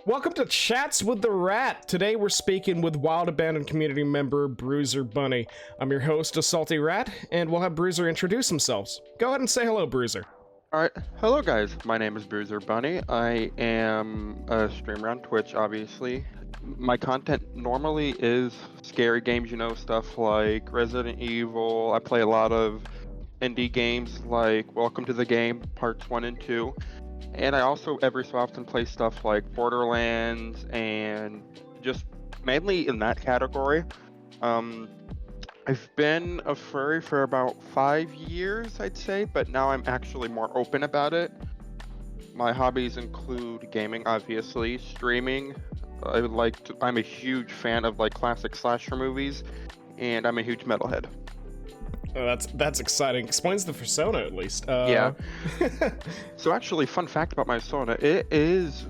Welcome to Chats with the Rat. Today we're speaking with Wild Abandoned community member Bruiser Bunny. I'm your host, a Salty Rat, and we'll have Bruiser introduce themselves. Go ahead and say hello, Bruiser. Alright, hello guys, my name is Bruiser Bunny. I am a streamer on Twitch, obviously. My content normally is scary games, you know, stuff like Resident Evil. I play a lot of indie games like Welcome to the Game, Parts 1 and 2. And I also every so often play stuff like Borderlands and just mainly in that category. I've been a furry for about 5 years, I'd say, but now I'm actually more open about it. My hobbies include gaming, obviously, streaming. I'm a huge fan of like classic slasher movies, and I'm a huge metalhead. Oh, that's exciting. Explains the persona at least. Yeah. So actually, fun fact about my persona, it is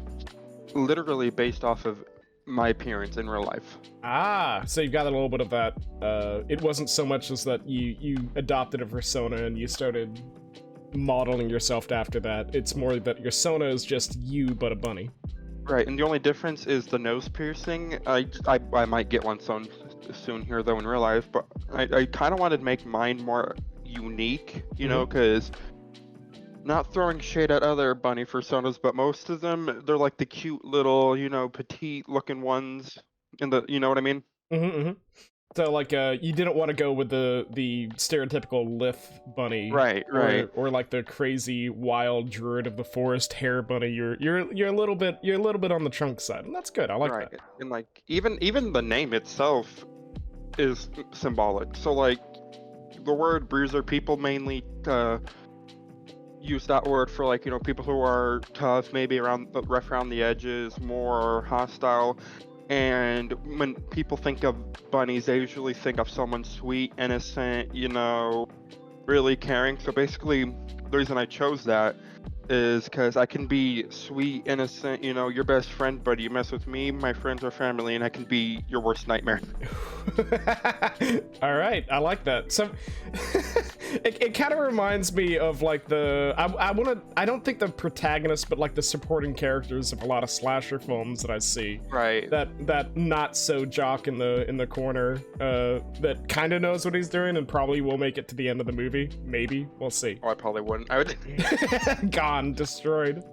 literally based off of my appearance in real life. Ah, so you've got a little bit of that. It wasn't so much as that you adopted a persona and you started modeling yourself after that. It's more that your persona is just you, but a bunny. Right, and the only difference is the nose piercing. I might get one soon here though in real life, but I kind of wanted to make mine more unique, you know, because not throwing shade at other bunny personas, but most of them, they're like the cute little, you know, petite looking ones in the, you know what I mean? So like you didn't want to go with the stereotypical Lith bunny, right, or like the crazy wild druid of the forest hair bunny. You're a little bit on the trunk side, and that's good. I like that. And like even the name itself is symbolic. So like the word bruiser, people mainly use that word for like, you know, people who are tough, maybe rough around the edges, more hostile. And when people think of bunnies, they usually think of someone sweet, innocent, you know, really caring. So basically, the reason I chose that is because I can be sweet, innocent, you know, your best friend, but you mess with me, my friends or family, and I can be your worst nightmare. All right, I like that. So it kind of reminds me of like I don't think the protagonist, but like the supporting characters of a lot of slasher films that I see. Right. That not so jock in the corner that kind of knows what he's doing and probably will make it to the end of the movie. Maybe we'll see. Oh, I probably wouldn't. I would. Gone, destroyed.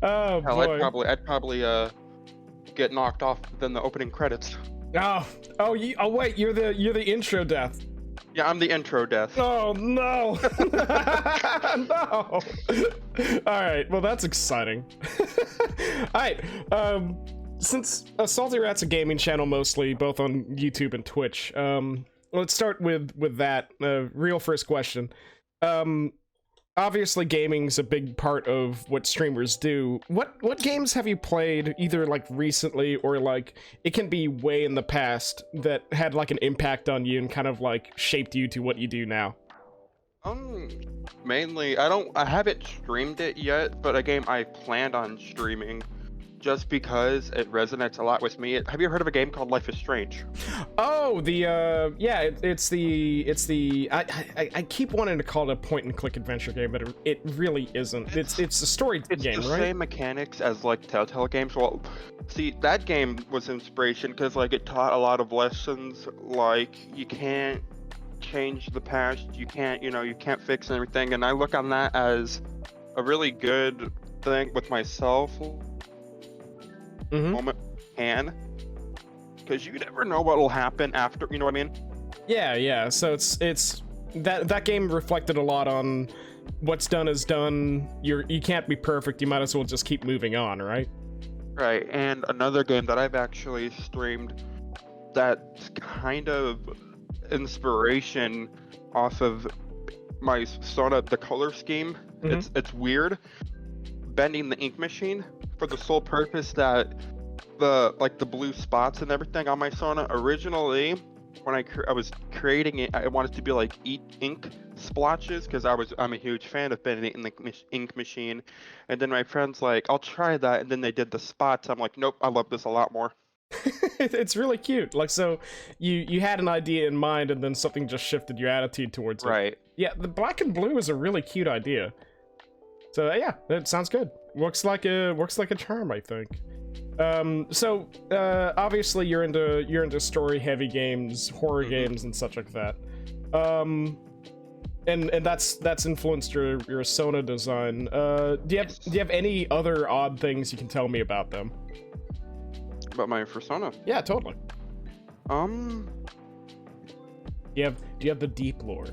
Oh hell, boy. I'd probably get knocked off within the opening credits. Oh, wait, you're the intro death. Yeah, I'm the intro death. Oh no. No. All right, well that's exciting. All right, since Salty Rat's a gaming channel mostly, both on YouTube and Twitch, let's start with that real first question. Obviously gaming's a big part of what streamers do. What games have you played, either like recently or like it can be way in the past, that had like an impact on you and kind of like shaped you to what you do now? Mainly I haven't streamed it yet, but a game I planned on streaming just because it resonates a lot with me. Have you heard of a game called Life is Strange? Oh, yeah, it's the I keep wanting to call it a point and click adventure game, but it really isn't. It's a story game, right? It's the same mechanics as like Telltale games. Well, see, that game was inspiration because like it taught a lot of lessons, like you can't change the past, you can't fix everything, and I look on that as a really good thing with myself. Moment can, because you never know what will happen after, you know what I mean? Yeah, so it's that game reflected a lot on what's done is done. You can't be perfect, you might as well just keep moving on, right? Right. And another game that I've actually streamed that's kind of inspiration off of my Sona, the color scheme. It's weird, bending the ink machine for the sole purpose that the blue spots and everything on my Sona, originally when I was creating it, I wanted to be like ink splotches because I'm a huge fan of bending in the ink machine. And then my friends like, I'll try that, and then they did the spots. I'm like, nope, I love this a lot more. It's really cute. Like, so you had an idea in mind and then something just shifted your attitude towards it. Right. Yeah, the black and blue is a really cute idea. So yeah, that sounds good. Works like a charm, I think. Obviously you're into story-heavy games, horror games, and such like that. And that's influenced your Sona design. Do you have any other odd things you can tell me about them? About my persona? Yeah, totally. Do you have the deep lore?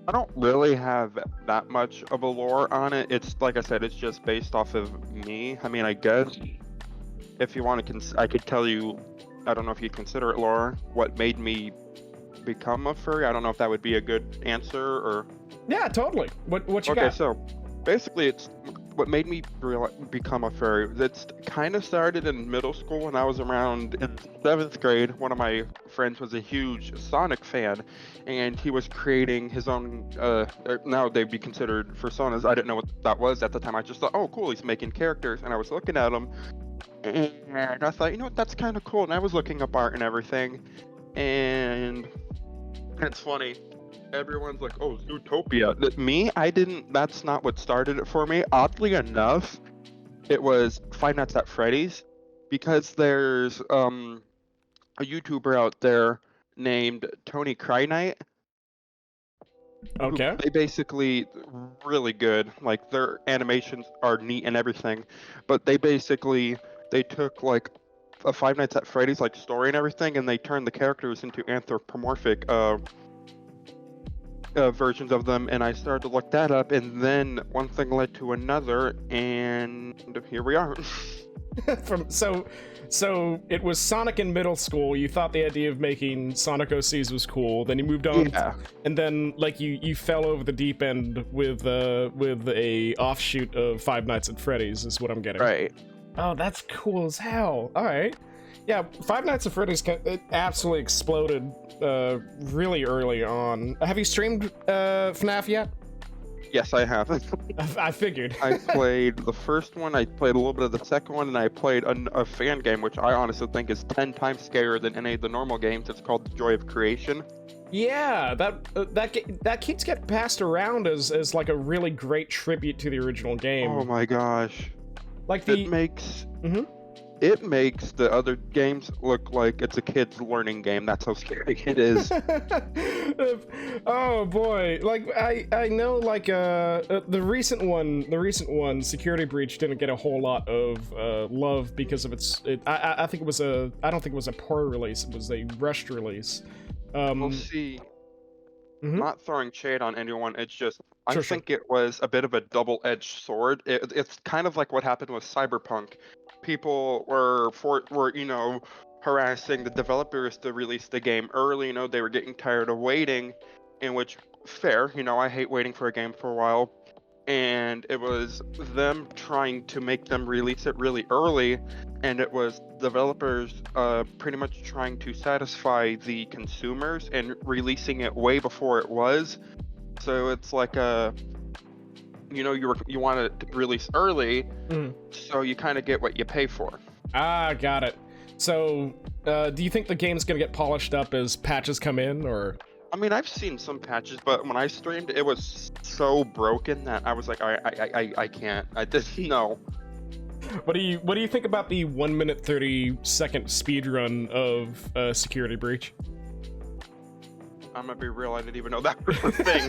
I don't really have that much of a lore on it. It's like I said, it's just based off of me. I mean, I guess if you want to, I could tell you. I don't know if you consider it lore. What made me become a furry? I don't know if that would be a good answer or. Yeah, totally. What you got? Okay, so basically, it's what made me become a furry. It's kind of started in middle school when I was around in 7th grade. One of my friends was a huge Sonic fan, and he was creating his own, now they'd be considered personas. I didn't know what that was at the time. I just thought, oh, cool, he's making characters. And I was looking at them, and I thought, you know what, that's kind of cool. And I was looking up art and everything, and it's funny. Everyone's like, oh, Zootopia. Me, that's not what started it for me. Oddly enough, it was Five Nights at Freddy's, because there's a YouTuber out there named Tony Kryknight. Okay. They basically really good. Like, their animations are neat and everything, but they took like a Five Nights at Freddy's like story and everything, and they turned the characters into anthropomorphic versions of them, and I started to look that up, and then one thing led to another, and here we are. So it was Sonic in middle school. You thought the idea of making Sonic OCs was cool. Then you moved on, and then like you fell over the deep end with a offshoot of Five Nights at Freddy's. Is what I'm getting. Right. Oh, that's cool as hell. All right. Yeah, Five Nights at Freddy's it absolutely exploded really early on. Have you streamed FNaF yet? Yes, I have. I figured. I played the first one, I played a little bit of the second one, and I played a fan game, which I honestly think is 10 times scarier than any of the normal games. It's called The Joy of Creation. Yeah, that keeps getting passed around as like a really great tribute to the original game. Oh my gosh. Like it makes the other games look like it's a kid's learning game. That's how scary it is. Oh boy, like I know like the recent one, Security Breach, didn't get a whole lot of love because of I think it was I don't think it was a poor release. It was a rushed release. We'll see. Not throwing shade on anyone. It's just I think it was a bit of a double-edged sword. It's kind of like what happened with Cyberpunk. People were harassing the developers to release the game early. They were getting tired of waiting, in which fair. I hate waiting for a game for a while, and it was them trying to make them release it really early, and it was developers pretty much trying to satisfy the consumers and releasing it way before it was. So it's like you want it to release early, so you kind of get what you pay for. Ah, got it. So, do you think the game's gonna get polished up as patches come in, or? I mean, I've seen some patches, but when I streamed, it was so broken that I was like, I can't. I just no. What do you think about the 1 minute 30-second speedrun of Security Breach? I'm gonna be real, I didn't even know that was a thing.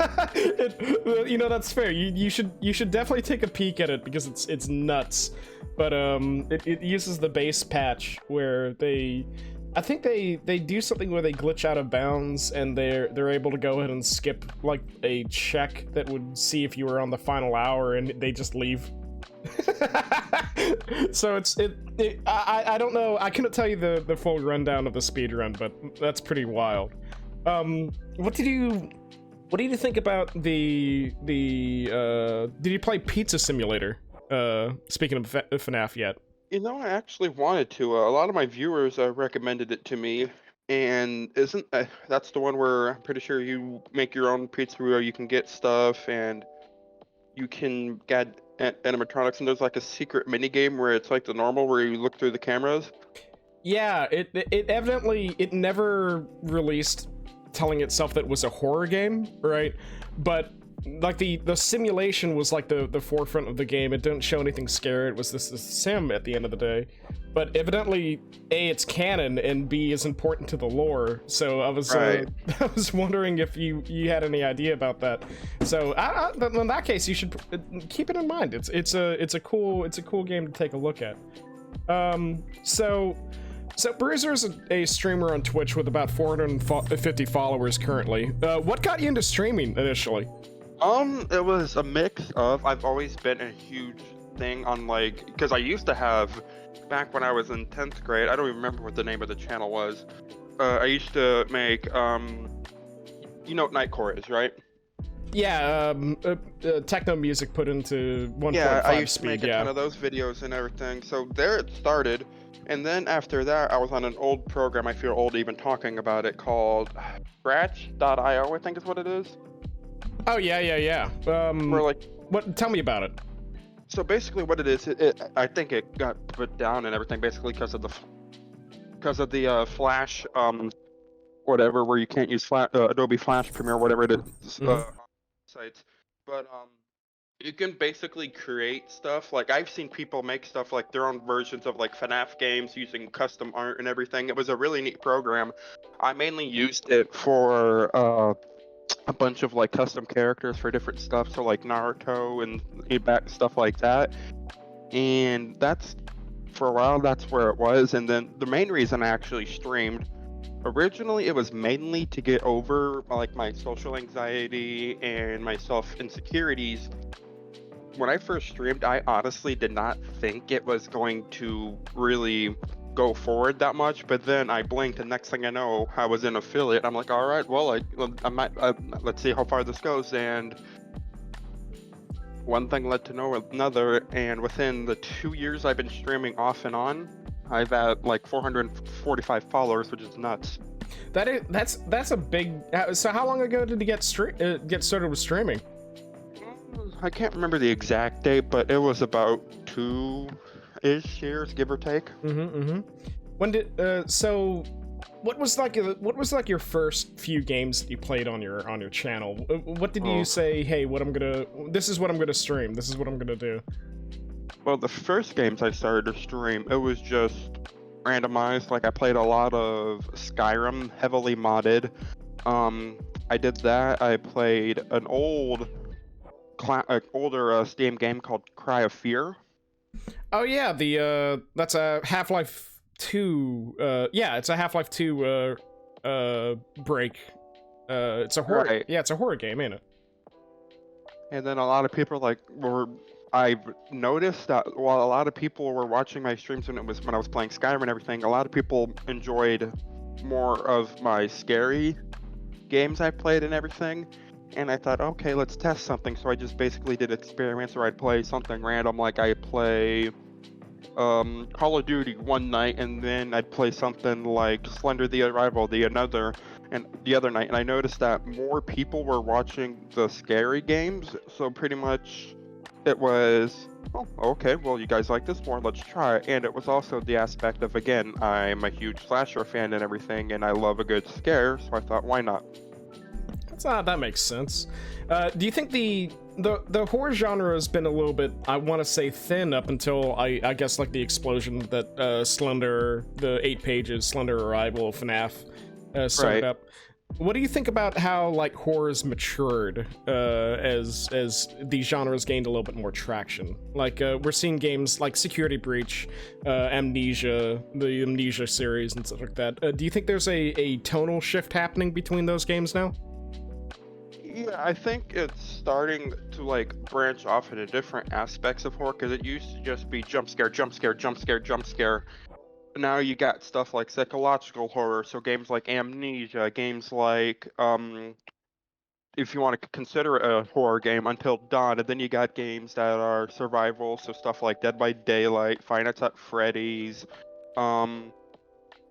That's fair. You should definitely take a peek at it because it's nuts. But it uses the base patch where I think they do something where they glitch out of bounds and they're able to go ahead and skip like a check that would see if you were on the final hour, and they just leave. So I don't know. I couldn't tell you the full rundown of the speedrun, but that's pretty wild. What did you think about the did you play Pizza Simulator? Speaking of FNaF yet? I actually wanted to. A lot of my viewers recommended it to me, and isn't that's the one where I'm pretty sure you make your own pizzeria, you can get stuff, and you can get animatronics, and there's like a secret mini game where it's like the normal where you look through the cameras. Yeah, it evidently never released telling itself that it was a horror game, right? But like the simulation was like the forefront of the game. It didn't show anything scary. It was this sim at the end of the day. But evidently, A, it's canon, and B, is important to the lore. So I was I was wondering if you had any idea about that. So in that case, you should keep it in mind. It's a cool game to take a look at. So Bruiser is a streamer on Twitch with about 450 followers currently. What got you into streaming initially? It was a mix of, I've always been a huge thing on like, because I used to have, back when I was in 10th grade, I don't even remember what the name of the channel was. I used to make, you know what Nightcore is, right? Yeah, techno music put into 1.5 yeah, I used speed, to make a ton of those videos and everything. So there it started. And then after that, I was on an old program, I feel old even talking about it, called scratch.io, I think is what it is. Oh, yeah. Or like, tell me about it. So basically what it is, I think it got put down and everything basically because of the Flash, whatever, where you can't use Adobe Flash Premiere, whatever it is, sites. But you can basically create stuff. Like I've seen people make stuff like their own versions of like FNaF games using custom art and everything. It was a really neat program. I mainly used it for a bunch of like custom characters for different stuff, so like Naruto and stuff like that. And that's, for a while, that's where it was. And then the main reason I actually streamed, originally it was mainly to get over like my social anxiety and my self insecurities. When I first streamed, I honestly did not think it was going to really go forward that much, but then I blinked and next thing I know I was an affiliate. I'm like, all right, well, I might let's see how far this goes. And one thing led to another, and within the 2 years I've been streaming off and on, I've had like 445 followers, which is nuts. That's a big. So how long ago did you get started with streaming? I can't remember the exact date, but it was about 2-ish years, give or take. When did so? What was like your first few games that you played on your channel? What did you say? Hey, this is what I'm gonna stream. This is what I'm gonna do. Well, the first games I started to stream, it was just randomized. Like I played a lot of Skyrim, heavily modded. I did that. I played an older Steam game called Cry of Fear. Oh yeah, that's a Half-Life 2. Yeah, it's a Half-Life 2 break. It's a horror. Right. Yeah, it's a horror game, ain't it? And then a lot of people I've noticed that while a lot of people were watching my streams when I was playing Skyrim and everything, a lot of people enjoyed more of my scary games I played and everything. And I thought, okay, let's test something. So I just basically did experiments where I'd play something random, like I play Call of Duty one night, and then I'd play something like Slender the Arrival the other night. And I noticed that more people were watching the scary games. So pretty much it was, oh, okay, well, you guys like this more, let's try it. And it was also the aspect of, again, I'm a huge slasher fan and everything, and I love a good scare. So I thought, why not? That makes sense. Do you think the horror genre has been a little bit, I want to say, thin up until I guess like the explosion that Slender, the 8 pages Slender Arrival FNaF started up? What do you think about how like horror's matured as these genres gained a little bit more traction? Like we're seeing games like Security Breach, Amnesia, the Amnesia series and stuff like that. Do you think there's a tonal shift happening between those games now? Yeah, I think it's starting to like branch off into different aspects of horror, because it used to just be jump scare, jump scare, jump scare, jump scare. Now you got stuff like psychological horror, so games like Amnesia, games like if you want to consider a horror game, Until Dawn, and then you got games that are survival, so stuff like Dead by Daylight, Five Nights at Freddy's,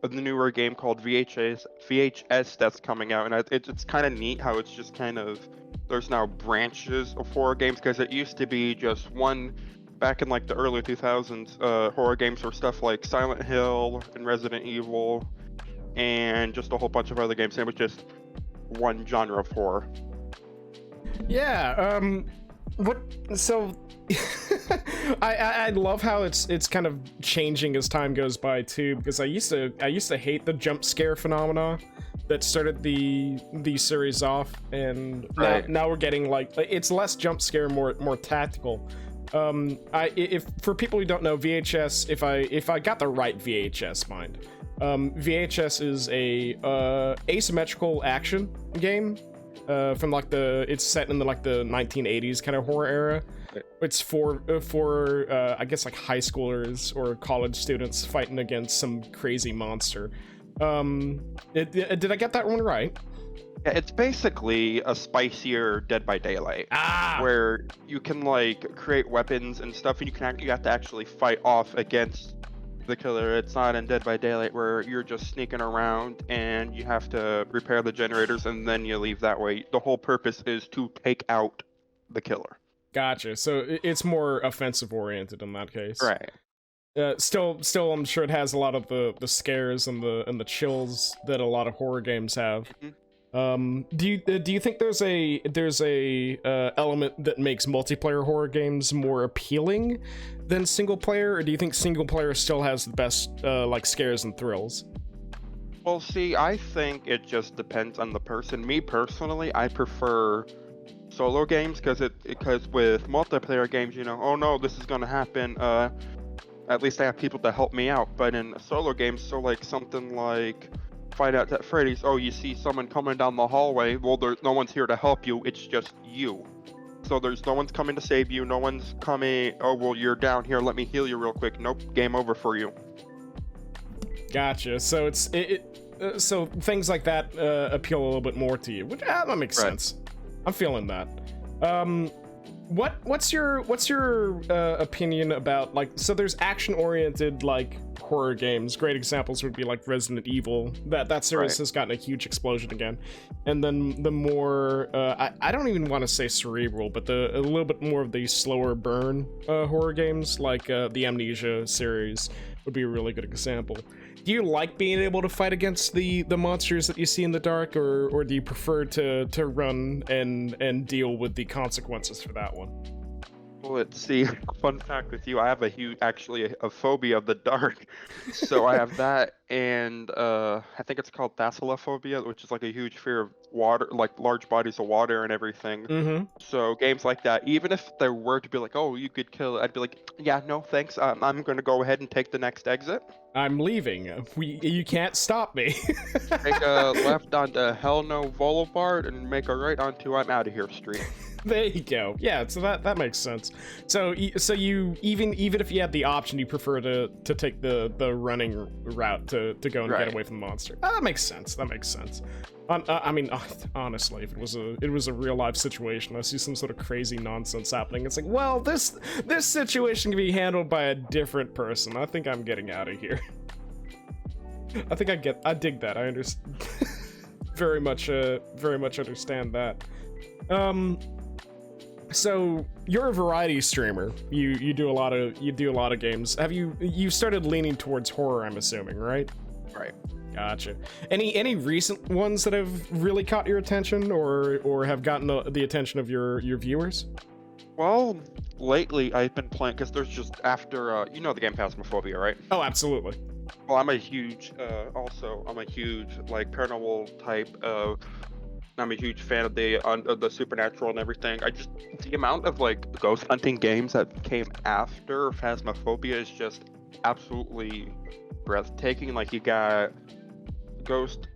the newer game called VHS that's coming out, and it's kind of neat how it's just kind of, there's now branches of horror games, because it used to be just one. Back in like the early 2000s, horror games were stuff like Silent Hill and Resident Evil, and just a whole bunch of other games. And it was just one genre of horror. Yeah, what, so, I love how it's kind of changing as time goes by too, because I used to hate the jump scare phenomena that started the series off, and now we're getting like, it's less jump scare, more tactical. If for people who don't know, VHS, if I got the right VHS, mind, VHS is a asymmetrical action game. From like it's set in the 1980s kind of horror era. It's for I guess like high schoolers or college students fighting against some crazy monster. Did I get that one right? Yeah, it's basically a spicier Dead by Daylight, where you can like create weapons and stuff, and you have to actually fight off against the killer. It's not in Dead by Daylight where you're just sneaking around and you have to repair the generators and then you leave that way. The whole purpose is to take out the killer. Gotcha. So it's more offensive oriented in that case. Right. Still, I'm sure it has a lot of the scares and the chills that a lot of horror games have. Do you think there's a element that makes multiplayer horror games more appealing than single player, or do you think single player still has the best like scares and thrills? Well, see, I think it just depends on the person. Me personally, I prefer solo games because with multiplayer games, you know, oh no, this is gonna happen. At least I have people to help me out. But in solo games, so like something like Fight Out at Freddy's, oh, you see someone coming down the hallway, well, there's no one's here to help you, it's just you. So there's no one's coming to save you, no one's coming, oh, well, you're down here, let me heal you real quick. Nope, game over for you. Gotcha. So so things like that appeal a little bit more to you, which that makes sense. I'm feeling that. What's your opinion about, like, so there's action-oriented like horror games. Great examples would be like Resident Evil. That series has gotten a huge explosion again. And then the more I don't even want to say cerebral, but a little bit more of the slower burn horror games, like the Amnesia series would be a really good example. Do you like being able to fight against the monsters that you see in the dark, or do you prefer to run and deal with the consequences for that one? Well, let's see. Fun fact with you, I have actually a phobia of the dark. So I have that, and I think it's called Phasmaphobia, which is like a huge fear of water, like large bodies of water and everything. So games like that, even if there were to be like, oh, you could kill it, I'd be like, yeah, no, thanks. I'm going to go ahead and take the next exit. I'm leaving. You can't stop me. Make a left onto Hell No Boulevard and make a right onto I'm Out of Here Street. There you go. Yeah, so that makes sense. So you even if you had the option, you prefer to take the running route to go and get away from the monster. That makes sense. I mean, honestly, if it was a real life situation, I see some sort of crazy nonsense happening. It's like, well, this situation can be handled by a different person. I think I'm getting out of here. I dig that. I understand. very much understand that. So you're a variety streamer. You do a lot of games. Have you started leaning towards horror, I'm assuming, right? Right. Gotcha. Any recent ones that have really caught your attention or have gotten the attention of your viewers? Well, lately I've been playing, because there's just after you know the game Phasmaphobia, right? Oh, absolutely. Well, I'm a huge like paranormal type of. I'm a huge fan of the supernatural and everything. The amount of like ghost hunting games that came after Phasmaphobia is just absolutely breathtaking. Like you got Ghost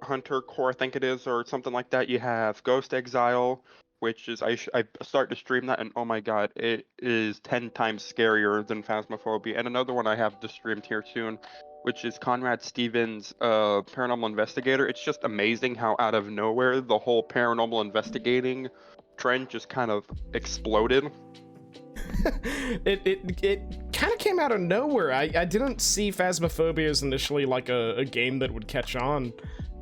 Hunter Core, I think it is, or something like that. You have Ghost Exile, which is I start to stream that, and oh my god, it is 10 times scarier than Phasmaphobia. And another one I have to stream here soon, which is Conrad Stevens' Paranormal Investigator. It's just amazing how out of nowhere the whole paranormal investigating trend just kind of exploded. It kind of came out of nowhere. I didn't see Phasmaphobia as initially like a game that would catch on,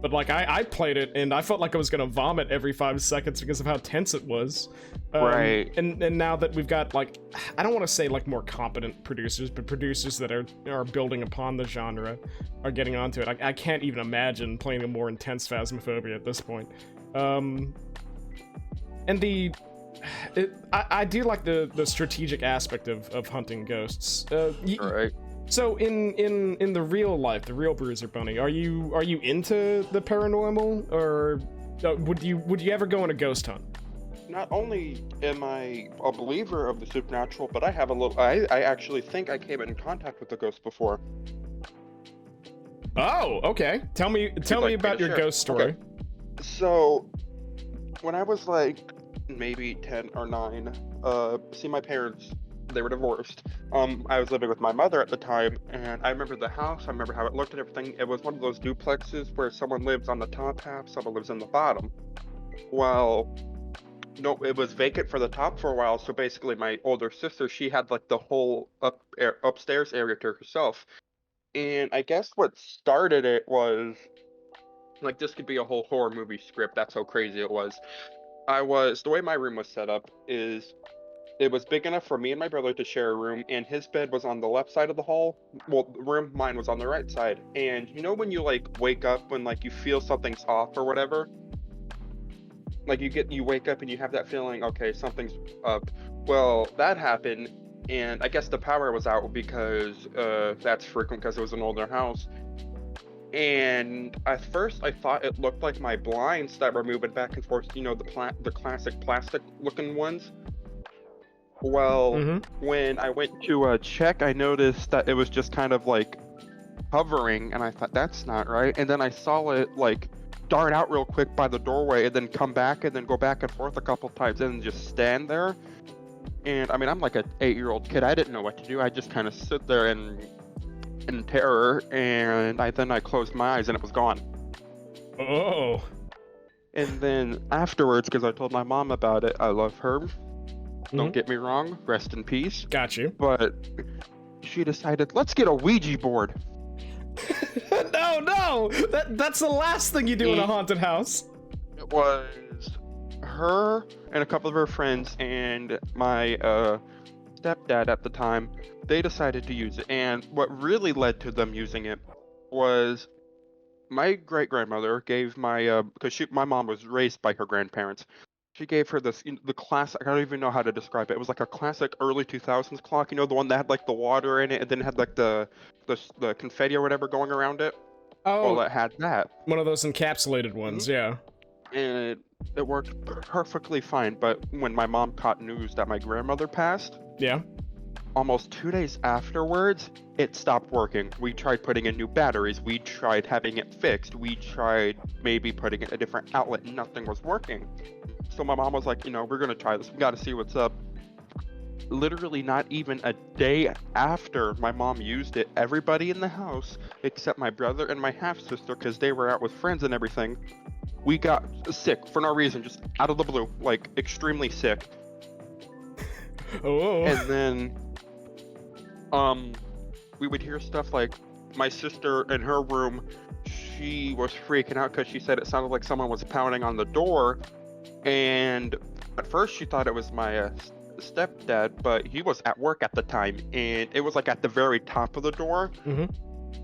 but like I played it and I felt like I was gonna vomit every 5 seconds because of how tense it was. Right. And now that we've got, like, I don't want to say like more competent producers, but producers that are building upon the genre are getting onto it. I can't even imagine playing a more intense Phasmaphobia at this point. And I do like the strategic aspect of hunting ghosts. Right. So in the real life, the real Bruiser Bunny, are you into the paranormal, or would you ever go on a ghost hunt? Not only am I a believer of the supernatural, but I have a little. I actually think I came in contact with a ghost before. Oh, okay. Tell me about your ghost story. Okay. So, when I was like maybe 10 or 9, see, my parents, they were divorced. I was living with my mother at the time, and I remember the house. I remember how it looked and everything. It was one of those duplexes where someone lives on the top half, someone lives in the bottom. Well, no, it was vacant for the top for a while. So basically, my older sister, she had like the whole upstairs area to herself. And I guess what started it was like, this could be a whole horror movie script. That's how crazy it was. The way my room was set up is it was big enough for me and my brother to share a room, and his bed was on the left side of the hall. Well, the room, mine was on the right side. And you know when you like wake up when like you feel something's off or whatever? Like you wake up and you have that feeling, okay, something's up. Well, that happened, and I guess the power was out because that's frequent because it was an older house. And at first I thought it looked like my blinds that were moving back and forth, you know, the classic plastic looking ones. Well, when I went to check, I noticed that it was just kind of like hovering, and I thought, that's not right. And then I saw it like dart out real quick by the doorway and then come back and then go back and forth a couple times and then just stand there. And I mean, I'm like an 8-year-old kid. I didn't know what to do. I just kind of sit there in terror, and then I closed my eyes and it was gone. Oh. And then afterwards, because I told my mom about it, I love her. Don't get me wrong, rest in peace. Got you. But she decided, let's get a Ouija board. No, that's the last thing you do in a haunted house. It was her and a couple of her friends and my stepdad at the time. They decided to use it, and what really led to them using it was my great-grandmother gave my because my mom was raised by her grandparents. She gave her the classic, I don't even know how to describe it. It was like a classic early 2000s clock, you know, the one that had like the water in it and then had like the confetti or whatever going around it. Oh, well, it had that. One of those encapsulated ones, yeah. And it worked perfectly fine, but when my mom caught news that my grandmother passed, yeah, almost 2 days afterwards, it stopped working. We tried putting in new batteries. We tried having it fixed. We tried maybe putting in a different outlet. Nothing was working. So my mom was like, you know, we're going to try this. We got to see what's up. Literally not even a day after my mom used it, everybody in the house, except my brother and my half-sister, because they were out with friends and everything, we got sick for no reason, just out of the blue, like extremely sick. Oh. And then we would hear stuff like my sister in her room, she was freaking out because she said it sounded like someone was pounding on the door. And at first she thought it was my stepdad, but he was at work at the time, and it was like at the very top of the door.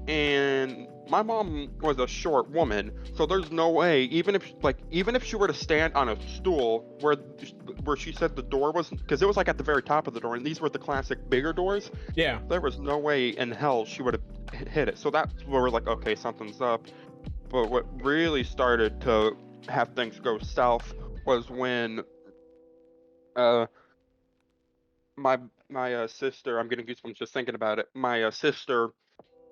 And my mom was a short woman, so there's no way, even if she were to stand on a stool where she said the door was, because it was like at the very top of the door, and these were the classic bigger doors. Yeah. There was no way in hell she would have hit it. So that's where we're like, okay, something's up. But what really started to have things go south was when my sister, I'm getting goosebumps just thinking about it. My sister,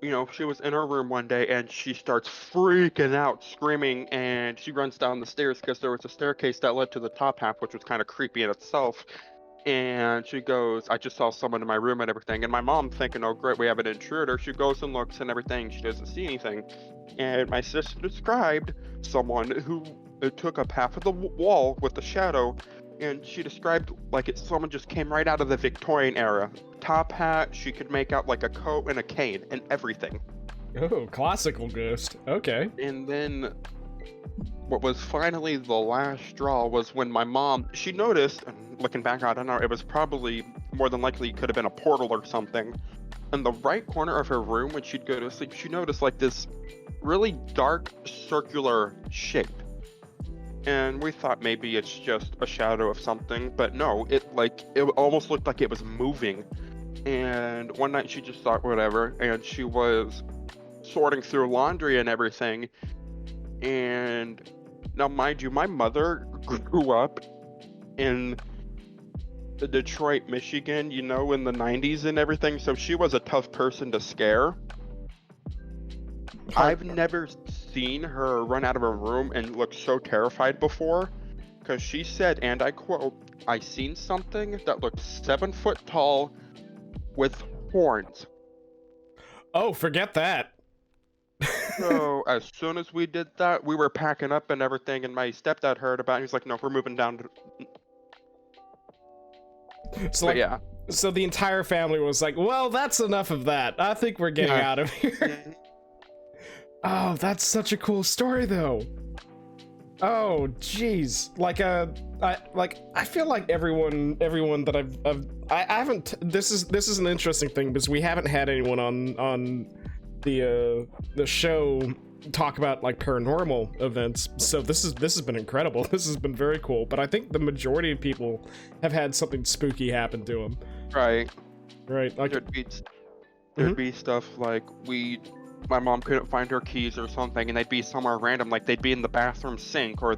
you know, she was in her room one day and she starts freaking out, screaming, and she runs down the stairs because there was a staircase that led to the top half, which was kind of creepy in itself. And she goes, I just saw someone in my room and everything. And my mom, thinking, oh great, we have an intruder, she goes and looks and everything. She doesn't see anything. And my sister described someone who took up half of the wall with the shadow, and she described like someone just came right out of the Victorian era. Top hat, she could make out like a coat and a cane and everything. Oh, classical ghost. Okay. And then what was finally the last straw was when my mom, she noticed, and looking back, I don't know, it was probably more than likely could have been a portal or something. In the right corner of her room when she'd go to sleep, she noticed like this really dark circular shape. and we thought maybe it's just a shadow of something, but no, it almost looked like it was moving. And one night she just thought whatever, and she was sorting through laundry and everything. And now, mind you, my mother grew up in Detroit, Michigan, in the 90s and everything, so she was a tough person to scare. I've never seen her run out of a room and look so terrified before, because she said, and I quote, "I seen something that looked 7 foot tall with horns." Oh, forget that. So as soon as we did that, we were packing up and everything, and my stepdad heard about it. He was like, "No, we're moving down to..." So, But yeah. So the entire family was like, well, that's enough of that. I think we're getting out of here. Oh, that's such a cool story, though. Oh, jeez. I feel like everyone that I haven't. This is an interesting thing because we haven't had anyone on the show talk about like paranormal events. So this has been incredible. This has been very cool. But I think the majority of people have had something spooky happen to them. Right. Right. Like there'd be stuff like my mom couldn't find her keys or something, and they'd be somewhere random, like they'd be in the bathroom sink, or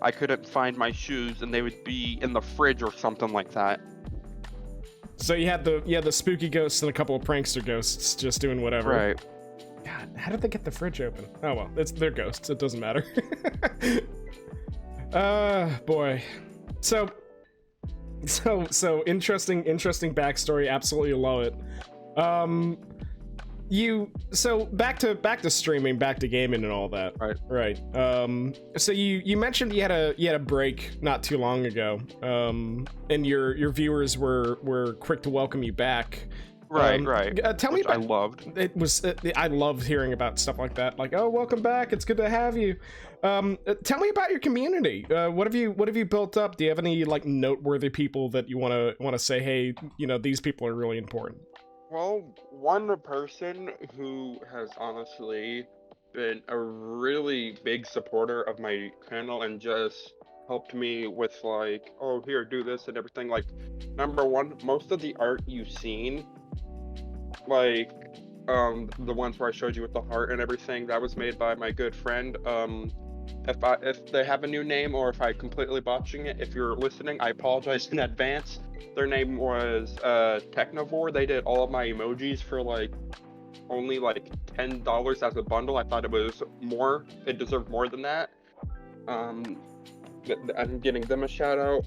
I couldn't find my shoes, and they would be in the fridge or something like that. So you had the spooky ghosts and a couple of prankster ghosts just doing whatever. Right. God, how did they get the fridge open? Oh well, they're ghosts. It doesn't matter. Boy. So interesting backstory. Absolutely love it. Back to streaming, back to gaming and all that. Right. So you mentioned you had a break not too long ago. And your viewers were quick to welcome you back. Right. Tell me about, I loved. I loved hearing about stuff like that. Like, oh, welcome back. It's good to have you. Tell me about your community. What have you built up? Do you have any like noteworthy people that you want to say, hey, these people are really important? Well, one person who has honestly been a really big supporter of my channel and just helped me with like, oh, here, do this and everything. Like, number one, most of the art you've seen, like the ones where I showed you with the heart and everything, that was made by my good friend. If they have a new name, or if I completely botching it, if you're listening, I apologize in advance. Their name was Technovore. They did all of my emojis for like only like $10 as a bundle. I thought it was more. It deserved more than that. I'm getting them a shout out.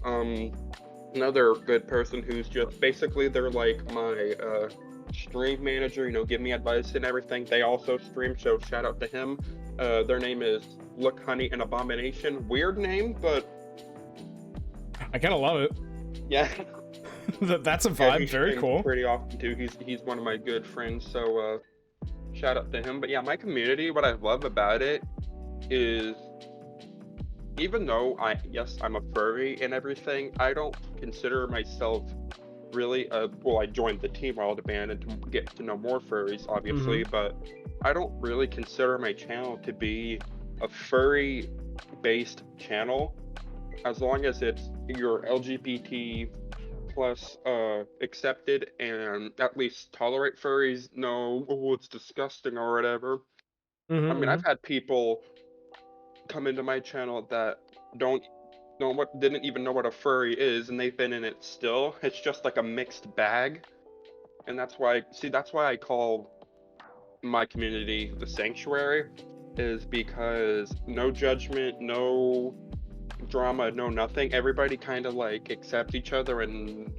Another good person who's just basically, they're like my stream manager, give me advice and everything. They also stream, so shout out to him. Their name is Look Honey and Abomination. Weird name, but I kind of love it. Yeah. That's a vibe. Very cool. Pretty often too. He's one of my good friends, so shout out to him. But yeah, my community, what I love about it is, even though I'm a furry and everything, I don't consider myself really I joined the team while the band and to get to know more furries, obviously, but I don't really consider my channel to be a furry based channel, as long as you're LGBT plus accepted and at least tolerate furries. No, oh, it's disgusting or whatever. I mean, I've had people come into my channel that didn't even know what a furry is, and they've been in it still. It's just like a mixed bag, and that's why I call my community the sanctuary, is because no judgment, no drama, no nothing. Everybody kind of like accepts each other and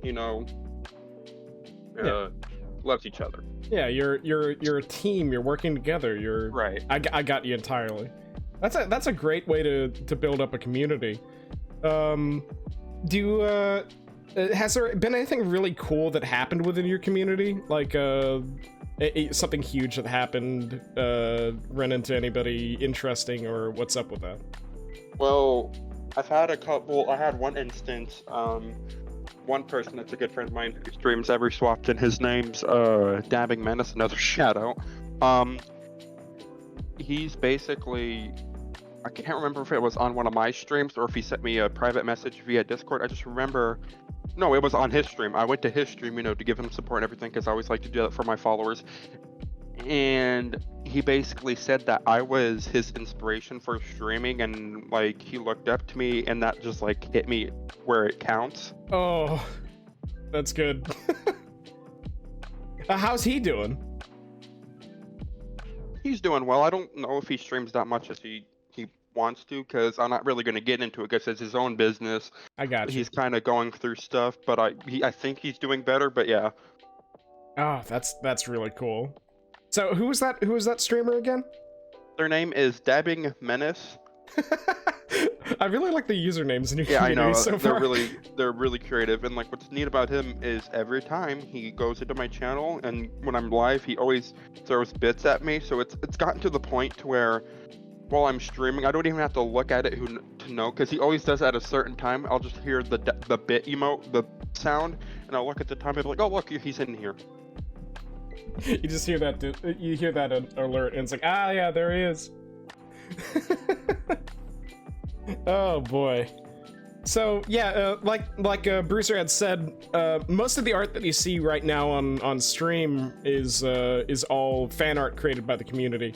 loves each other. Yeah, you're a team. You're working together. You're right. I got you entirely. That's a great way to build up a community. Has there been anything really cool that happened within your community? Like something huge that happened, run into anybody interesting, or what's up with that? Well, I had one instance, one person that's a good friend of mine who streams every so often, his name's Dabbing Menace, another shout out. He's basically I can't remember if it was on one of my streams or if he sent me a private message via Discord. I just remember, no, it was on his stream. I went to his stream, you know, to give him support and everything because I always like to do that for my followers. And he basically said that I was his inspiration for streaming, and like he looked up to me, and that just like hit me where it counts. Oh, that's good. How's he doing? He's doing well. I don't know if he streams that much as he wants to, because I'm not really going to get into it because it's his own business. I got you. He's kind of going through stuff, but I think he's doing better. But yeah. Oh, that's really cool. So who was that streamer again? Their name is Dabbing Menace. I really like the usernames in your Yeah, I community know. so far. They're really creative, and like what's neat about him is every time he goes into my channel and when I'm live, he always throws bits at me. So it's gotten to the point to where while I'm streaming, I don't even have to look at it to know, because he always does at a certain time. I'll just hear the bit emote, the sound, and I'll look at the time and be like, oh look, he's in here. You just hear that. You hear that alert, and it's like, ah, yeah, there he is. Oh boy. So yeah, like Bruiser had said, most of the art that you see right now on stream is all fan art created by the community,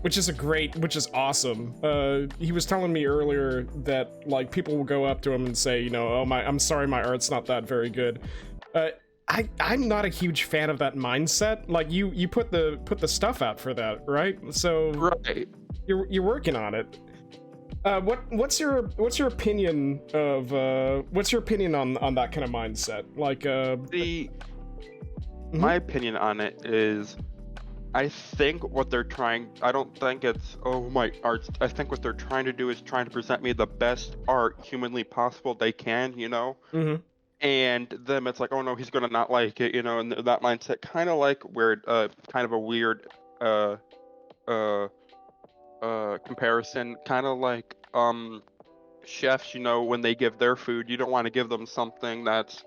which is awesome. He was telling me earlier that like people will go up to him and say, you know, oh I'm sorry, my art's not that very good. I'm not a huge fan of that mindset. Like you put the stuff out for that, right? So right, you're working on it. What's your opinion of on that kind of mindset? Like my opinion on it is, I think what they're trying, I don't think it's, oh my art, I think what they're trying to do is trying to present me the best art humanly possible they can, you know? Mm-hmm. And then it's like, oh no, he's gonna not like it, you know, and that mindset, kind of like where kind of a weird comparison, kind of like chefs, you know, when they give their food, you don't want to give them something that's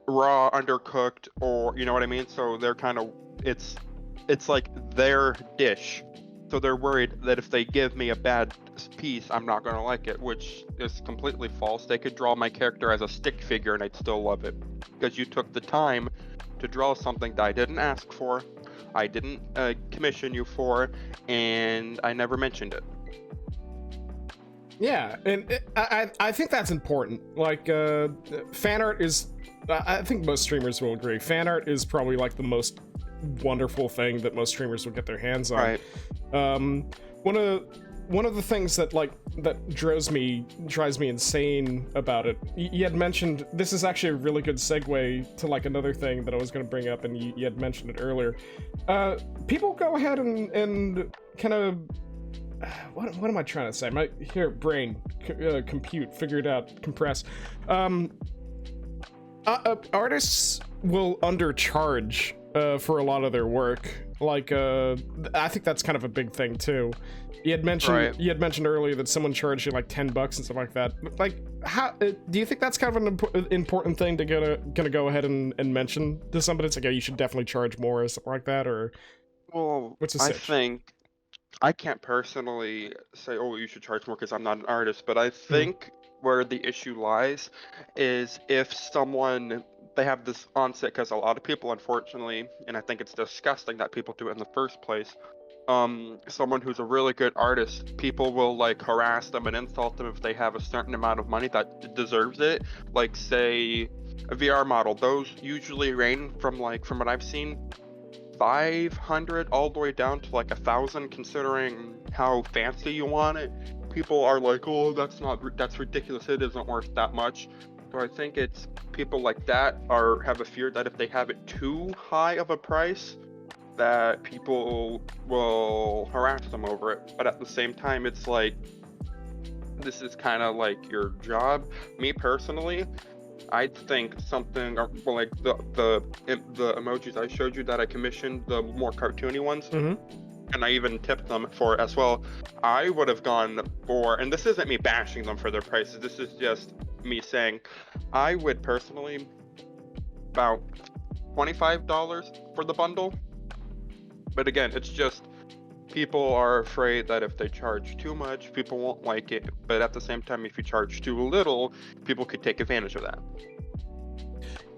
raw, undercooked, or you know what I mean. So they're kind of, it's like their dish, so they're worried that if they give me a bad piece, I'm not going to like it, which is completely false. They could draw my character as a stick figure and I'd still love it, because you took the time to draw something that I didn't ask for, I didn't commission you for, and I never mentioned it. Yeah, and I think that's important. Like, fan art is, I think most streamers will agree, fan art is probably like the most wonderful thing that most streamers will get their hands on. Right. One of the things that drives me insane about it, you had mentioned, this is actually a really good segue to like another thing that I was going to bring up, and you had mentioned it earlier. People go ahead and kind of, what am I trying to say? My brain compute, figure it out, compress. Artists will undercharge for a lot of their work. Like, I think that's kind of a big thing too. You had mentioned earlier that someone charged you like $10 and stuff like that. Like, how do you think that's kind of an important thing to gonna go ahead and mention to somebody? It's like, yeah, you should definitely charge more or something like that, or well, what's the I think I can't personally say, oh, you should charge more because I'm not an artist, but I think where the issue lies is if someone, they have this onset, because a lot of people, unfortunately, and I think it's disgusting that people do it in the first place, someone who's a really good artist, people will like harass them and insult them if they have a certain amount of money that deserves it. Like, say, a VR model, those usually range from, like, from what I've seen, 500 all the way down to like 1,000, considering how fancy you want it. People are like, oh, that's ridiculous, it isn't worth that much. So I think it's people like that have a fear that if they have it too high of a price, that people will harass them over it. But at the same time, it's like, this is kind of like your job. Me personally, I think something like the emojis I showed you that I commissioned, the more cartoony ones, and I even tipped them for it as well. I would have gone for, and this isn't me bashing them for their prices, this is just me saying, I would personally about $25 for the bundle. But again, it's just people are afraid that if they charge too much, people won't like it. But at the same time, if you charge too little, people could take advantage of that.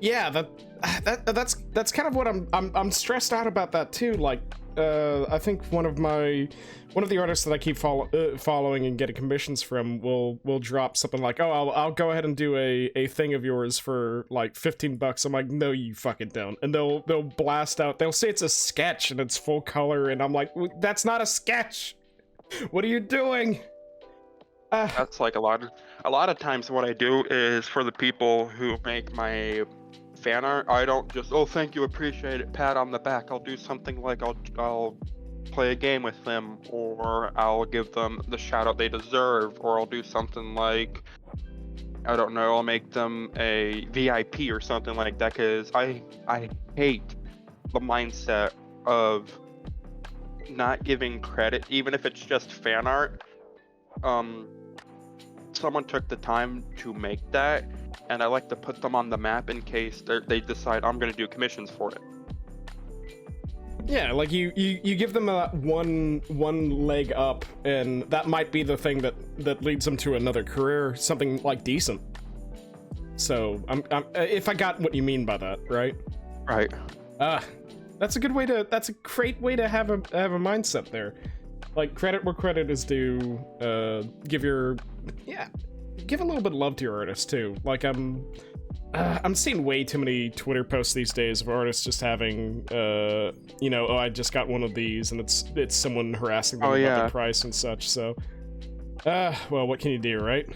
Yeah, that's kind of what I'm stressed out about that too. Like, I think one of the artists that I keep following and getting commissions from will drop something like, oh, I'll go ahead and do a thing of yours for like $15. I'm like, no, you fucking don't. And they'll blast out. They'll say it's a sketch and it's full color, and I'm like, that's not a sketch. What are you doing? That's like a lot of times what I do is for the people who make my fan art, I don't just, oh, thank you, appreciate it, pat on the back. I'll do something like I'll play a game with them, or I'll give them the shout out they deserve, or I'll do something like, I don't know, I'll make them a VIP or something like that, because I hate the mindset of not giving credit, even if it's just fan art. Someone took the time to make that, and I like to put them on the map in case they decide I'm going to do commissions for it. Yeah, like you give them a one leg up, and that might be the thing that leads them to another career, something like decent. So I'm if I got what you mean by that, right? Right. That's a great way to have a mindset there. Like, credit where credit is due. Give a little bit of love to your artists too. Like, I'm seeing way too many Twitter posts these days of artists just having, oh, I just got one of these, and it's someone harassing them about the price and such. So, well, what can you do, right?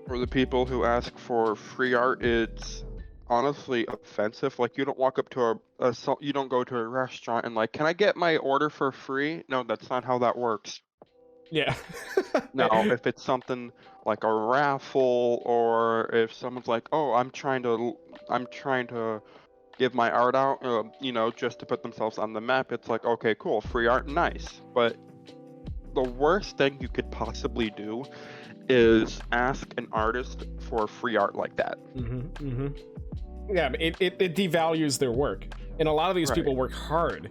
For the people who ask for free art, it's honestly offensive. Like, you don't walk up to you don't go to a restaurant and like, can I get my order for free? No, that's not how that works. Yeah. Now, if it's something like a raffle, or if someone's like, oh, I'm trying to give my art out, just to put themselves on the map, it's like, okay, cool, free art, nice. But the worst thing you could possibly do is ask an artist for free art like that. Yeah, it devalues their work, and a lot of these people work hard.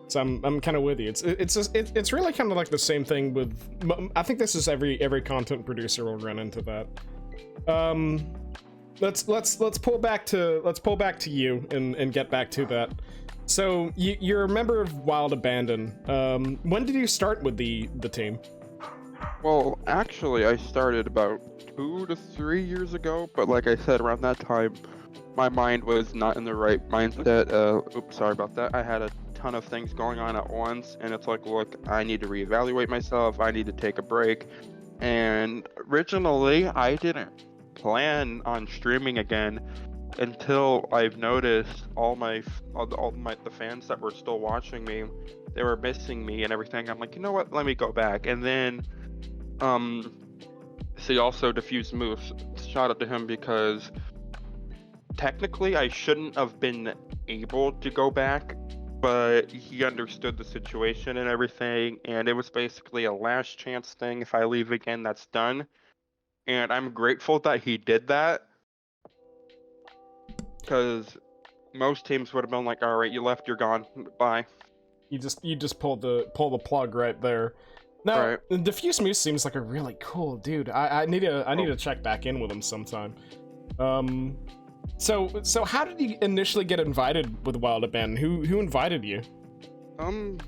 So I'm kind of with you. It's really kind of like the same thing with. I think this is every content producer will run into that. Let's pull back to you and get back to that. So you're a member of Wild Abandon. When did you start with the team? Well, actually, I started about 2 to 3 years ago, but like I said, around that time, my mind was not in the right mindset. Oops, sorry about that. I had a ton of things going on at once, and it's like, look, I need to reevaluate myself. I need to take a break. And originally, I didn't plan on streaming again until I've noticed all the fans that were still watching me, they were missing me and everything. I'm like, you know what? Let me go back. And then, see, also Defuse Moose. Shout out to him, because technically I shouldn't have been able to go back, but he understood the situation and everything, and it was basically a last chance thing. If I leave again, that's done. And I'm grateful that he did that, because most teams would have been like, all right, you left, you're gone, bye. You just pull the plug right there. Now, Defuse Moose seems like a really cool dude. I need to check back in with him sometime. So how did you initially get invited with Wild Abandon? Who invited you?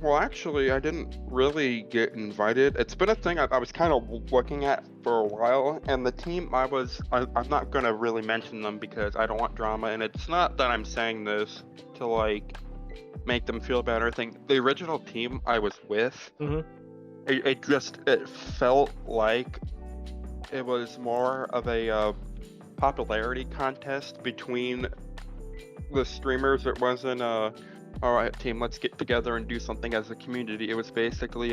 Well, actually, I didn't really get invited. It's been a thing I was kind of looking at for a while, and the team I'm not gonna really mention them because I don't want drama, and it's not that I'm saying this to like make them feel bad or anything. The original team I was with, it felt like it was more of a popularity contest between the streamers. It wasn't all right, team, let's get together and do something as a community. It was basically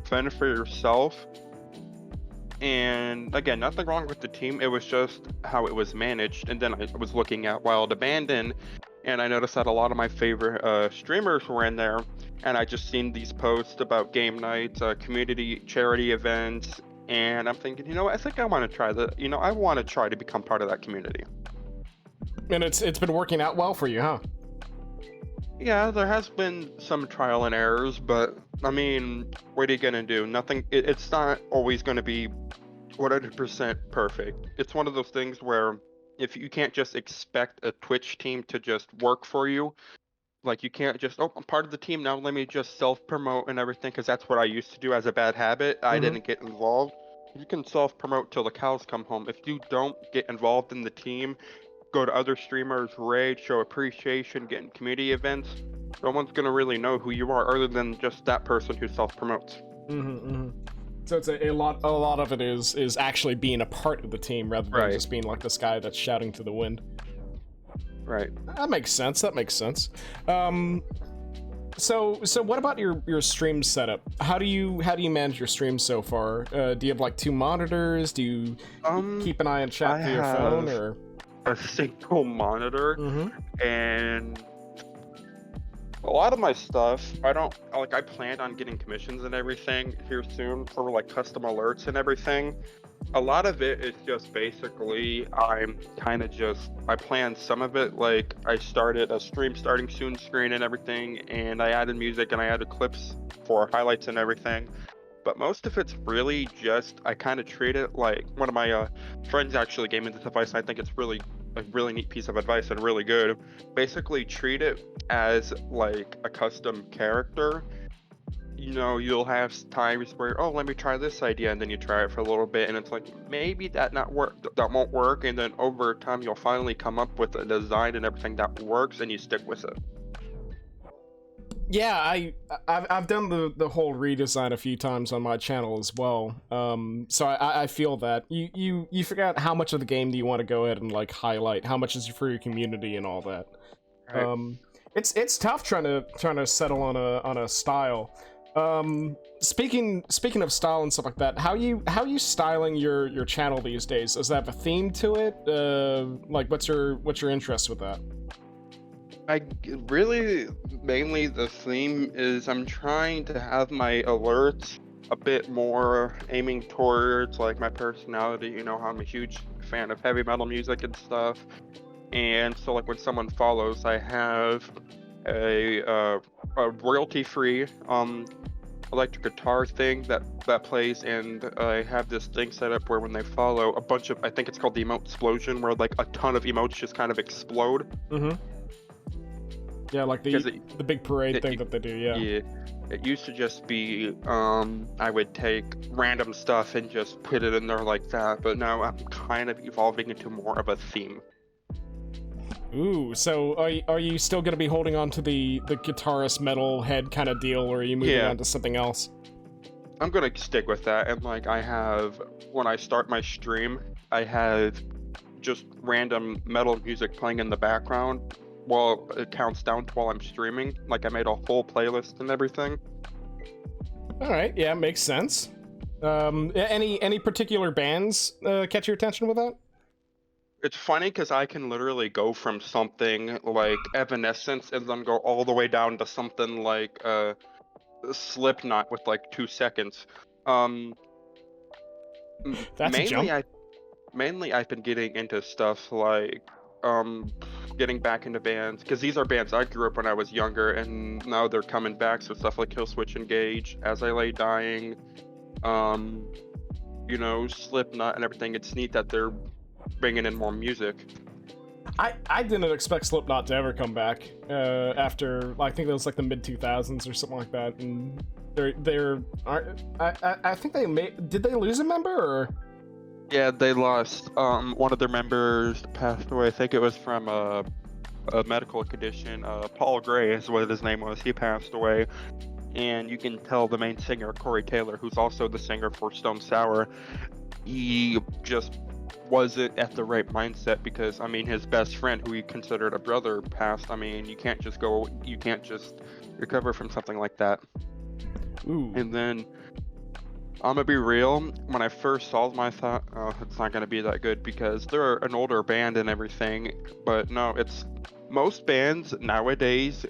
fend for yourself. And again, nothing wrong with the team. It was just how it was managed. And then I was looking at Wild Abandon, and I noticed that a lot of my favorite streamers were in there. And I just seen these posts about game nights, community charity events, and I'm thinking, you know what? I think I want to try that. I want to try to become part of that community. And it's been working out well for you, huh? Yeah, there has been some trial and errors, but I mean, what are you gonna do? Nothing. It's not always gonna be 100% perfect. It's one of those things where if you can't just expect a Twitch team to just work for you, like you can't just, oh, I'm part of the team now, let me just self-promote and everything, because that's what I used to do as a bad habit. I Mm-hmm. didn't get involved. You can self-promote till the cows come home. If you don't get involved in the team, go to other streamers, raid, show appreciation, get in community events, no one's gonna really know who you are other than just that person who self-promotes. Mm-hmm, mm-hmm. So it's a lot of it is actually being a part of the team rather than Right. just being like this guy that's shouting to the wind. Right. That makes sense. That makes sense. So what about your stream setup? How do you manage your stream so far? Do you have like 2 monitors? Do you keep an eye on chat I through your phone, have or a single monitor, Mm-hmm. and a lot of my stuff, I don't like. I planned on getting commissions and everything here soon for like custom alerts and everything. A lot of it is just basically I planned some of it, like I started a stream starting soon screen and everything, and I added music and I added clips for highlights and everything. But most of it's really just I kind of treat it like one of my friends actually gave me this advice. And I think it's really a really neat piece of advice and really good. Basically, treat it as like a custom character. You know, you'll have times where, oh, let me try this idea, and then you try it for a little bit, and it's like maybe that won't work, and then over time you'll finally come up with a design and everything that works, and you stick with it. Yeah, I've done the whole redesign a few times on my channel as well. So I feel that you figure out how much of the game do you want to go ahead and like highlight, how much is for your community and all that. Right. It's tough trying to settle on a style. Speaking of style and stuff like that, how you styling your channel these days? Does that have a theme to it? Like what's your interest with that? Really, mainly the theme is I'm trying to have my alerts a bit more aiming towards like my personality. You know how I'm a huge fan of heavy metal music and stuff, and so like when someone follows, I have a royalty-free electric guitar thing that plays, and I have this thing set up where when they follow a bunch of, I think it's called the emote explosion, where like a ton of emotes just kind of explode. Mm-hmm. Yeah, like the big parade thing that they do, yeah. Yeah. It used to just be, I would take random stuff and just put it in there like that, but now I'm kind of evolving into more of a theme. Ooh, so are you still going to be holding on to the guitarist metal head kind of deal, or are you moving on to something else? I'm going to stick with that, and like I have, when I start my stream, I have just random metal music playing in the background while it counts down to while I'm streaming. Like I made a whole playlist and everything. All right, yeah, makes sense. Any particular bands catch your attention with that? It's funny because I can literally go from something like Evanescence and then go all the way down to something like Slipknot with like 2 seconds. That's a jump. Mainly I've been getting into stuff like getting back into bands, because these are bands I grew up when I was younger, and now they're coming back. So stuff like Killswitch Engage, As I Lay Dying, you know, Slipknot and everything. It's neat that they're bringing in more music. I didn't expect Slipknot to ever come back after, I think it was like the mid 2000s or something like that, and I think did they lose a member, or? Yeah, they lost. One of their members passed away. I think it was from a medical condition. Paul Gray is what his name was. He passed away, and you can tell the main singer, Corey Taylor, who's also the singer for Stone Sour, he just wasn't at the right mindset, because I mean his best friend, who he considered a brother, passed. I mean you can't just recover from something like that. Ooh. And then I'm gonna be real, when I first saw them I thought, oh, it's not gonna be that good because they're an older band and everything, but no, it's most bands nowadays,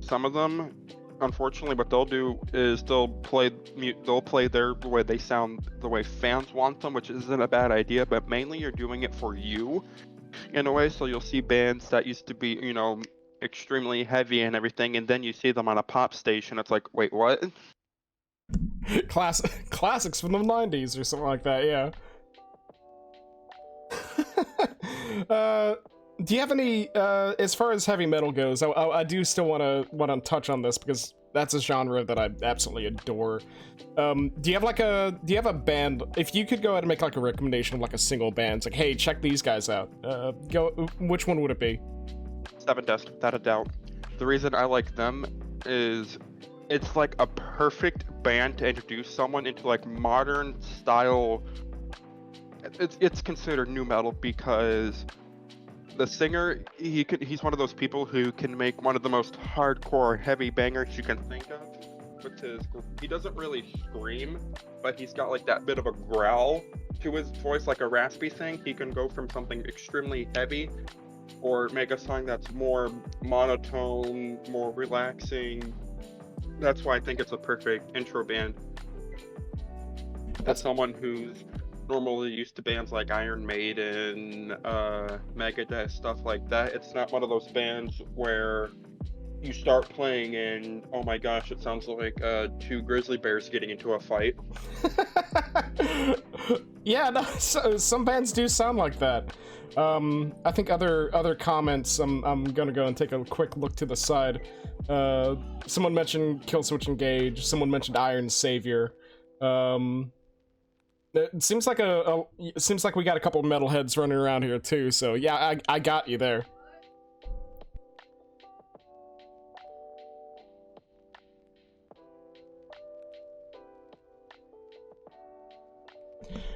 some of them, unfortunately, what they'll do is they'll play the way they sound, the way fans want them, which isn't a bad idea, but mainly you're doing it for you in a way. So you'll see bands that used to be, you know, extremely heavy and everything, and then you see them on a pop station. It's like, wait, what? Classics from the 90s or something like that, yeah. Do you have any, as far as heavy metal goes, I do still want to touch on this because that's a genre that I absolutely adore. Do you have a band, if you could go ahead and make like a recommendation of like a single band, it's like, hey, check these guys out, which one would it be? Seven Dust, without a doubt. The reason I like them is it's like a perfect band to introduce someone into like modern style. It's considered new metal because the singer, he's one of those people who can make one of the most hardcore heavy bangers you can think of, which is, he doesn't really scream, but he's got like that bit of a growl to his voice, like a raspy thing. He can go from something extremely heavy or make a song that's more monotone, more relaxing. That's why I think it's a perfect intro band. As someone who's normally used to bands like Iron Maiden, Megadeth, stuff like that, it's not one of those bands where you start playing and, oh my gosh, it sounds like two grizzly bears getting into a fight. Yeah, no, some bands do sound like that. I think other comments, I'm gonna go and take a quick look to the side. Someone mentioned Killswitch Engage, someone mentioned Iron Savior. It seems like we got a couple of metalheads running around here too, so yeah, I got you there.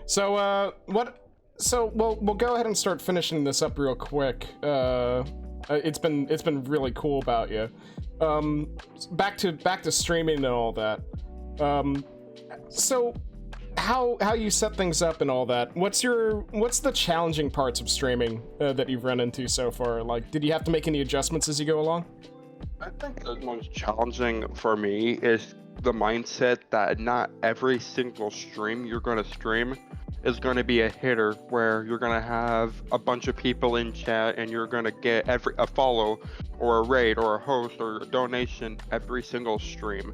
So, we'll go ahead and start finishing this up real quick. It's been really cool about you. Back to streaming and all that. So, how you set things up and all that. What's the challenging parts of streaming that you've run into so far? Like, did you have to make any adjustments as you go along? I think the most challenging for me is the mindset that not every single stream you're going to stream is going to be a hitter, where you're going to have a bunch of people in chat and you're going to get a follow or a raid or a host or a donation every single stream.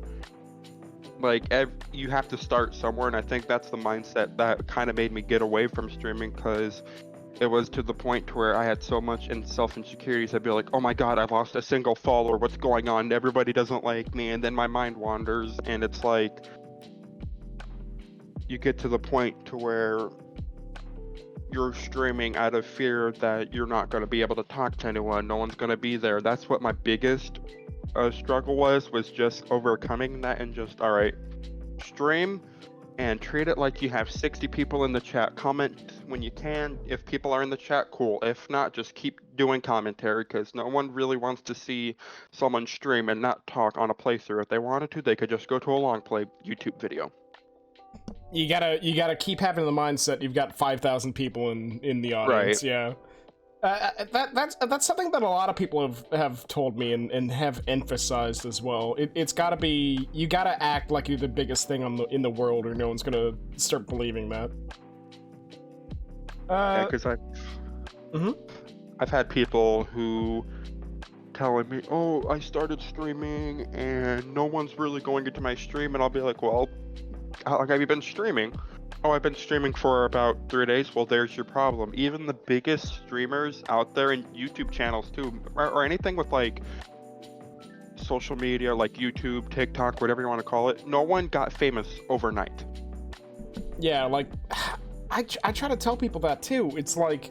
Like, you have to start somewhere, and I think that's the mindset that kind of made me get away from streaming, because it was to the point to where I had so much in self-insecurities. I'd be like, oh my god, I lost a single follower, what's going on? Everybody doesn't like me, and then my mind wanders, and it's like, you get to the point to where you're streaming out of fear that you're not going to be able to talk to anyone, no one's going to be there. That's what my biggest struggle was just overcoming that, and just, all right, stream and treat it like you have 60 people in the chat. Comment when you can. If people are in the chat, cool. If not, just keep doing commentary, because no one really wants to see someone stream and not talk on a playthrough. If they wanted to, they could just go to a long play YouTube video. You gotta keep having the mindset you've got 5,000 people in the audience. Right. Yeah. That's something that a lot of people have told me and have emphasized as well. It's gotta be, you gotta act like you're the biggest thing in the world, or no one's gonna start believing that. Yeah, because I've had people who telling me, oh, I started streaming and no one's really going into my stream, and I'll be like, well, how long have you been streaming? Oh, I've been streaming for about 3 days. Well, there's your problem. Even the biggest streamers out there, and YouTube channels too, or anything with like social media, like YouTube, TikTok, whatever you want to call it, no one got famous overnight. Yeah, like, I try to tell people that too. It's like,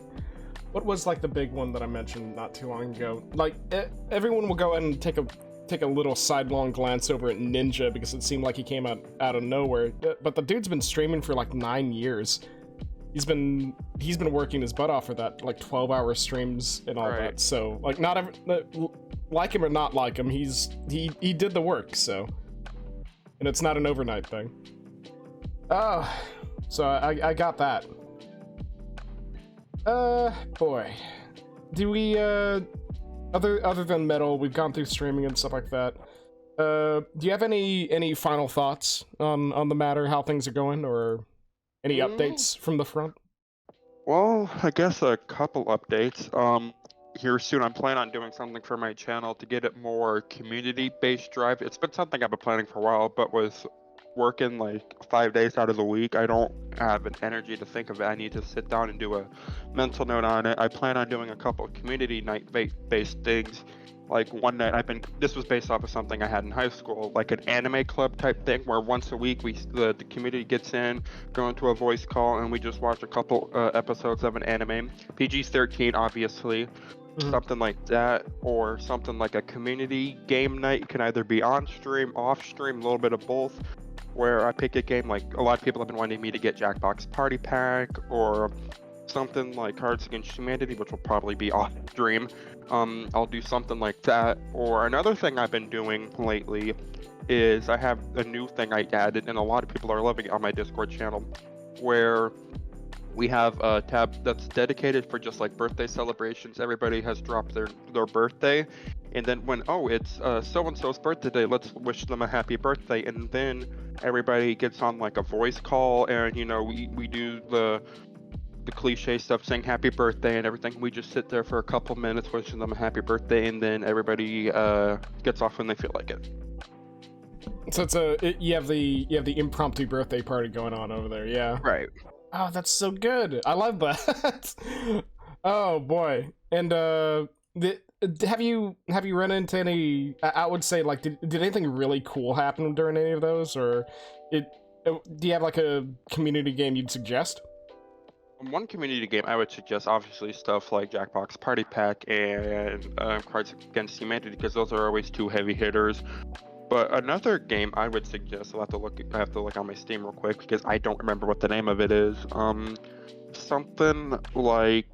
what was like the big one that I mentioned not too long ago? Like, everyone will go ahead and take a little sidelong glance over at Ninja, because it seemed like he came out of nowhere. But the dude's been streaming for like 9 years. He's been working his butt off for that, like 12-hour streams and all that. So like, like him or not like him, he did the work. So, and it's not an overnight thing. So I got that. Boy, do we other than metal, we've gone through streaming and stuff like that. Do you have any final thoughts on the matter, how things are going, or any updates from the front? Well, I guess a couple updates. here soon. I'm planning on doing something for my channel to get it more community-based drive. It's been something I've been planning for a while, but with working like 5 days out of the week, I don't have an energy to think of it. I need to sit down and do a mental note on it. I plan on doing a couple of community night-based things. Like one night, this was based off of something I had in high school, like an anime club type thing, where once a week the community gets in, go into a voice call, and we just watch a couple episodes of an anime. PG-13, obviously. Something like that, or something like a community game night. It can either be on stream, off stream, a little bit of both, where I pick a game. Like a lot of people have been wanting me to get Jackbox Party Pack, or something like Cards Against Humanity, which will probably be off stream. I'll do something like that. Or another thing I've been doing lately is I have a new thing I added, and a lot of people are loving it on my Discord channel, where we have a tab that's dedicated for just like birthday celebrations. Everybody has dropped their birthday, and then when it's so-and-so's birthday day, let's wish them a happy birthday. And then everybody gets on like a voice call, and we do the cliche stuff, saying happy birthday and everything. We just sit there for a couple minutes wishing them a happy birthday, and then everybody gets off when they feel like it. So you have the impromptu birthday party going on over there, yeah. Right. Oh, that's so good. I love that. Oh boy. And have you run into any? I would say, like, did anything really cool happen during any of those, or do you have like a community game you'd suggest? One community game I would suggest, obviously, stuff like Jackbox Party Pack and Cards Against Humanity, because those are always two heavy hitters. But another game I would suggest, I have to look on my Steam real quick because I don't remember what the name of it is. Something like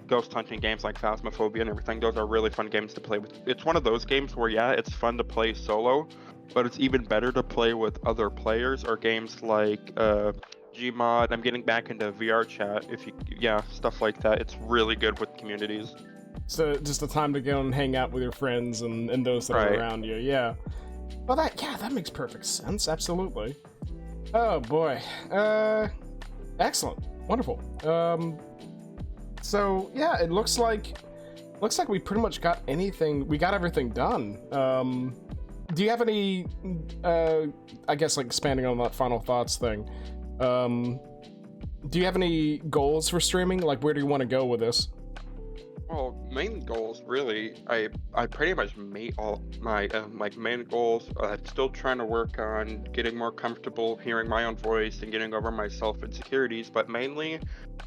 ghost hunting games like Phasmaphobia and everything. Those are really fun games to play with. It's one of those games where, yeah, it's fun to play solo, but it's even better to play with other players, or games like Gmod. I'm getting back into VR chat. Stuff like that. It's really good with communities. So just a time to go and hang out with your friends and those that are around you, yeah. Well, that makes perfect sense, absolutely. Oh boy, excellent, wonderful. So yeah, it looks like we pretty much got everything done. Do you have any, I guess, like, expanding on that final thoughts thing, do you have any goals for streaming? Like, where do you want to go with this? Well, main goals, really, I pretty much made all my main goals. I'm still trying to work on getting more comfortable hearing my own voice and getting over my self-insecurities, but mainly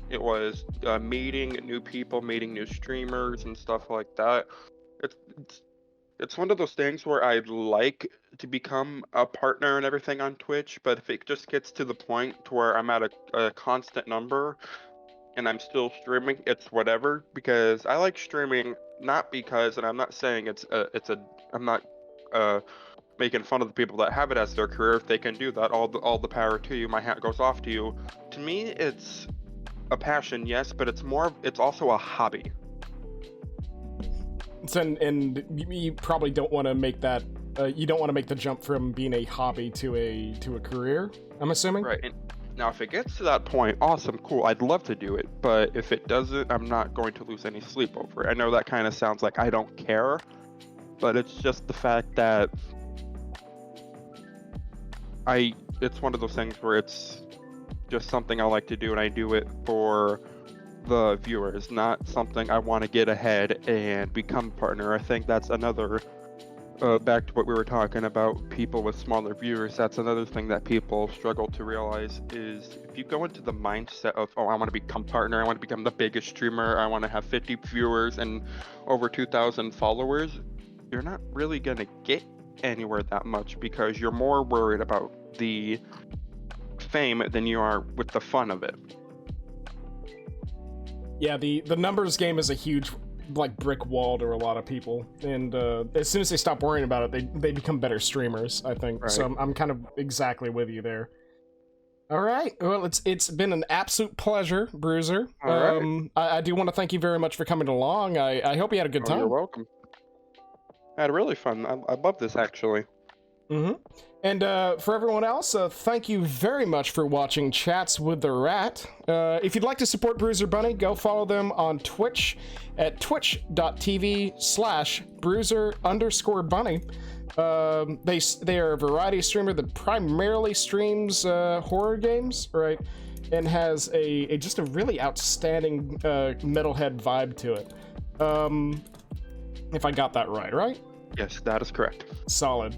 it was meeting new people, meeting new streamers and stuff like that. It's one of those things where I'd like to become a partner and everything on Twitch, but if it just gets to the point to where I'm at a constant number and I'm still streaming, it's whatever, because I like streaming, not because, and I'm not saying I'm not making fun of the people that have it as their career. If they can do that, all the power to you. My hat goes off to you. To me, it's a passion, yes, but it's also a hobby. So, and you probably don't want to make that. You don't want to make the jump from being a hobby to a career, I'm assuming. Right. And now, if it gets to that point, awesome, cool. I'd love to do it, but if it doesn't, I'm not going to lose any sleep over it. I know that kind of sounds like I don't care, but it's just the fact that it's one of those things where it's just something I like to do, and I do it for the viewers, not something I want to get ahead and become a partner. I think that's another, back to what we were talking about, people with smaller viewers, that's another thing that people struggle to realize is if you go into the mindset of, I want to become partner, I want to become the biggest streamer, I want to have 50 viewers and over 2,000 followers, you're not really going to get anywhere that much, because you're more worried about the fame than you are with the fun of it. Yeah, the numbers game is a huge, like, brick wall to a lot of people, and as soon as they stop worrying about it, they become better streamers, I think. Right. So I'm kind of exactly with you there. All right, well, it's been an absolute pleasure, Bruiser. All right. I do want to thank you very much for coming along. I hope you had a good time. You're welcome. I had really fun. I love this, actually. Mm-hmm. And for everyone else, thank you very much for watching Chats with the Rat. If you'd like to support Bruiser Bunny, go follow them on Twitch at twitch.tv/Bruiser_Bunny. They are a variety streamer that primarily streams horror games, right? And has a just a really outstanding metalhead vibe to it. If I got that right? Yes, that is correct. Solid.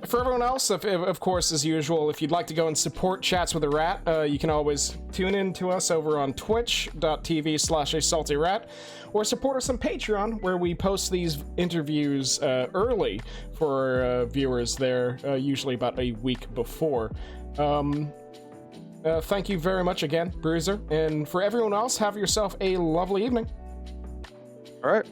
For everyone else, of course, as usual, if you'd like to go and support Chats with the Rat, you can always tune in to us over on twitch.tv/asaltyrat, or support us on Patreon, where we post these interviews early for viewers there, usually about a week before. Thank you very much again, Bruiser, and for everyone else, have yourself a lovely evening. All right.